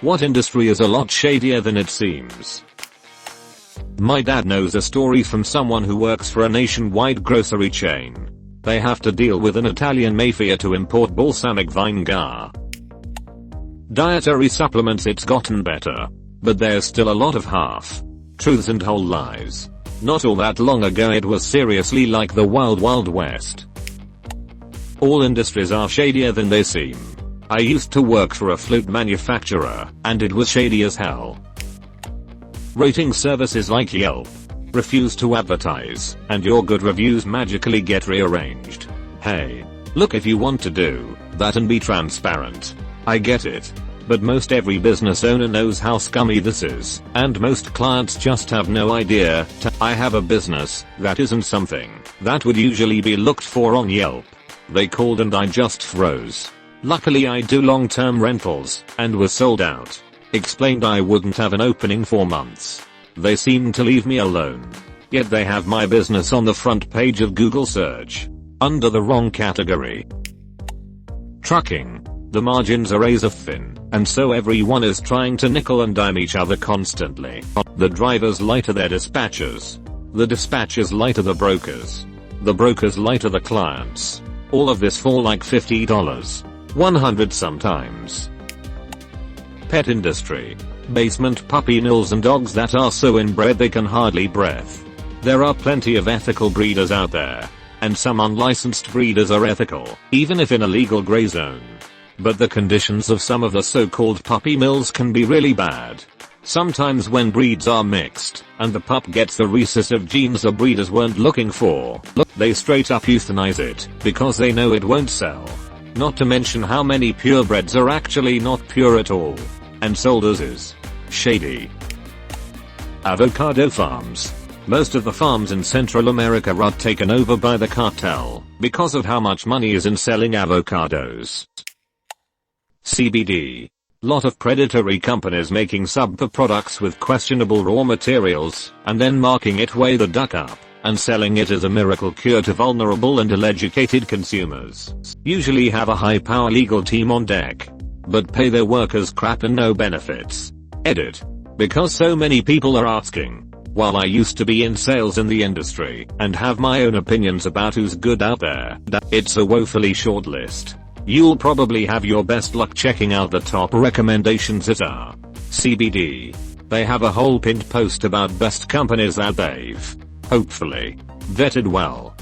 What industry is a lot shadier than it seems? My dad knows a story from someone who works for a nationwide grocery chain. They have to deal with an Italian mafia to import balsamic vinegar. Dietary supplements, it's gotten better. But there's still a lot of half truths and whole lies. Not all that long ago it was seriously like the wild wild west. All industries are shadier than they seem. I used to work for a flute manufacturer, and it was shady as hell. Rating services like Yelp refuse to advertise, and your good reviews magically get rearranged. Hey, look, if you want to do that and be transparent, I get it. But most every business owner knows how scummy this is, and most clients just have no idea. I have a business that isn't something that would usually be looked for on Yelp. They called and I just froze. Luckily I do long-term rentals, and was sold out. Explained I wouldn't have an opening for months. They seemed to leave me alone. Yet they have my business on the front page of Google search. Under the wrong category. Trucking. The margins are razor thin, and so everyone is trying to nickel and dime each other constantly. The drivers lie to their dispatchers. The dispatchers lie to the brokers. The brokers lie to the clients. All of this for like $50. $100 sometimes. Pet industry. Basement puppy mills and dogs that are so inbred they can hardly breath. There are plenty of ethical breeders out there. And some unlicensed breeders are ethical, even if in a legal gray zone. But the conditions of some of the so-called puppy mills can be really bad. Sometimes when breeds are mixed, and the pup gets the recessive genes the breeders weren't looking for, they straight up euthanize it, because they know it won't sell. Not to mention how many purebreds are actually not pure at all. And sold as is. Shady. Avocado farms. Most of the farms in Central America are taken over by the cartel, because of how much money is in selling avocados. CBD. Lot of predatory companies making subpar products with questionable raw materials, and then marking it way the duck up, and selling it as a miracle cure to vulnerable and ill-educated consumers. Usually have a high-power legal team on deck, but pay their workers crap and no benefits. Edit. Because so many people are asking. While I used to be in sales in the industry, and have my own opinions about who's good out there, it's a woefully short list. You'll probably have your best luck checking out the top recommendations at CBD. They have a whole pinned post about best companies that they've, hopefully, vetted well.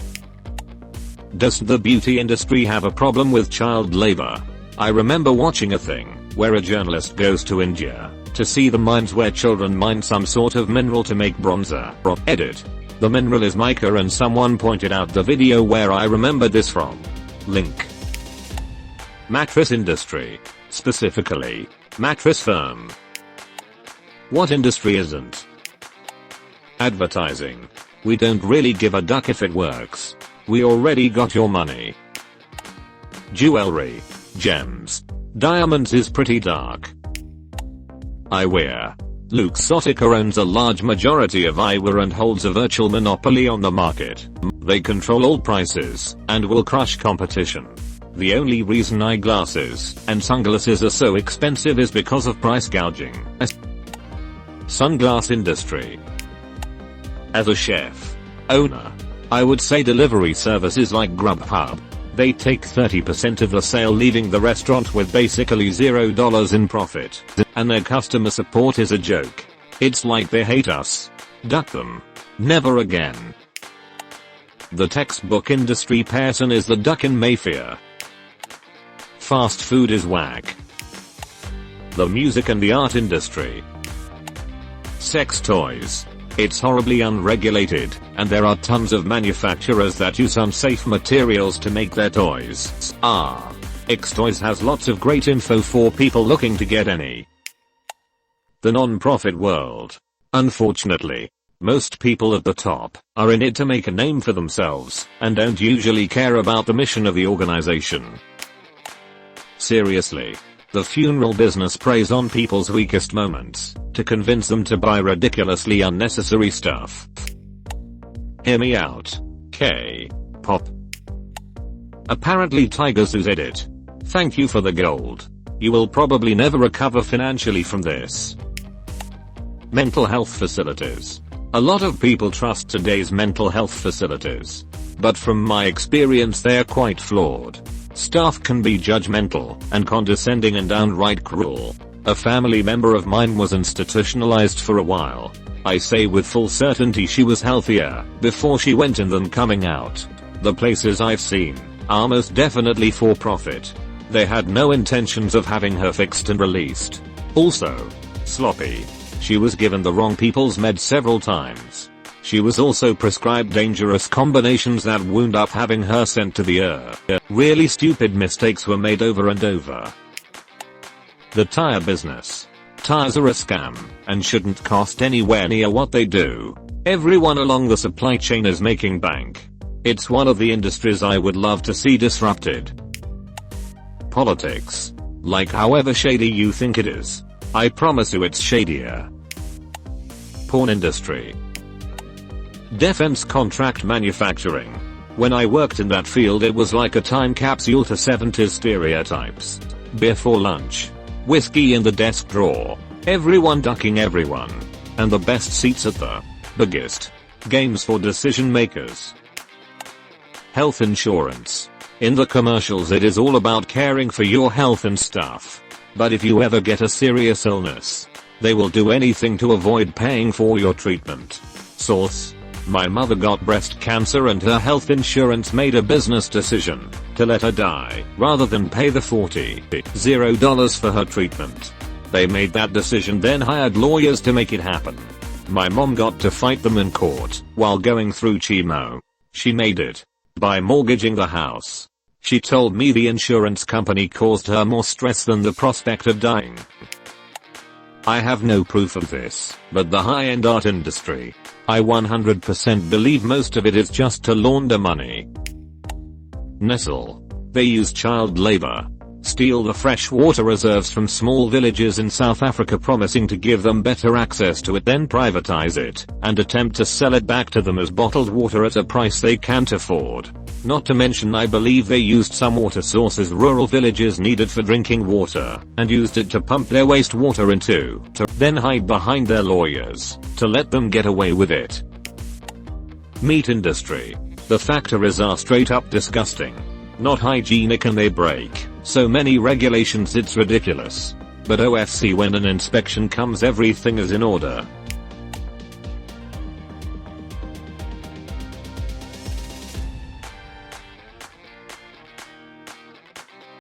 Does the beauty industry have a problem with child labor? I remember watching a thing where a journalist goes to India to see the mines where children mine some sort of mineral to make bronzer. Edit. The mineral is mica, and someone pointed out the video where I remember this from. Link. Mattress industry. Specifically, mattress firm. What industry isn't? Advertising. We don't really give a duck if it works. We already got your money. Jewelry. Gems. Diamonds is pretty dark. Eyewear. Luxottica owns a large majority of eyewear and holds a virtual monopoly on the market. They control all prices, and will crush competition. The only reason eyeglasses and sunglasses are so expensive is because of price gouging. Sunglass industry. As a chef owner, I would say delivery services like Grubhub. They take 30% of the sale, leaving the restaurant with basically $0 in profit. And their customer support is a joke. It's like they hate us. Duck them. Never again. The textbook industry person is the duckin' mafia. Fast food is whack. The music and the art industry. Sex toys. It's horribly unregulated, and there are tons of manufacturers that use unsafe materials to make their toys. X-Toys has lots of great info for people looking to get any. The non-profit world. Unfortunately, most people at the top are in it to make a name for themselves, and don't usually care about the mission of the organization. Seriously. The funeral business preys on people's weakest moments to convince them to buy ridiculously unnecessary stuff. Hear me out. K-pop. Apparently Tiger Sue's edit. Thank you for the gold. You will probably never recover financially from this. Mental health facilities. A lot of people trust today's mental health facilities. But from my experience they are quite flawed. Staff can be judgmental and condescending and downright cruel. A family member of mine was institutionalized for a while. I say with full certainty she was healthier before she went in than coming out. The places I've seen are most definitely for profit. They had no intentions of having her fixed and released. Also, sloppy. She was given the wrong people's meds several times. She was also prescribed dangerous combinations that wound up having her sent to the ER. Really stupid mistakes were made over and over. The tire business. Tires are a scam and shouldn't cost anywhere near what they do. Everyone along the supply chain is making bank. It's one of the industries I would love to see disrupted. Politics. Like however shady you think it is, I promise you it's shadier. Porn industry. Defense contract manufacturing. When I worked in that field it was like a time capsule to 70s stereotypes. Beer for lunch. Whiskey in the desk drawer. Everyone ducking everyone. And the best seats at the biggest. Games for decision makers. Health insurance. In the commercials it is all about caring for your health and stuff. But if you ever get a serious illness, they will do anything to avoid paying for your treatment. Source. My mother got breast cancer and her health insurance made a business decision to let her die rather than pay the $40 for her treatment. They made that decision then hired lawyers to make it happen. My mom got to fight them in court while going through chemo. She made it by mortgaging the house. She told me the insurance company caused her more stress than the prospect of dying. I have no proof of this, but the high-end art industry, I 100% believe most of it is just to launder money. Nestle. They use child labor. Steal the fresh water reserves from small villages in South Africa promising to give them better access to it, then privatize it and attempt to sell it back to them as bottled water at a price they can't afford. Not to mention I believe they used some water sources rural villages needed for drinking water and used it to pump their wastewater into, to then hide behind their lawyers to let them get away with it. Meat industry. The factories are straight up disgusting. Not hygienic and they break so many regulations it's ridiculous. But OFC when an inspection comes everything is in order.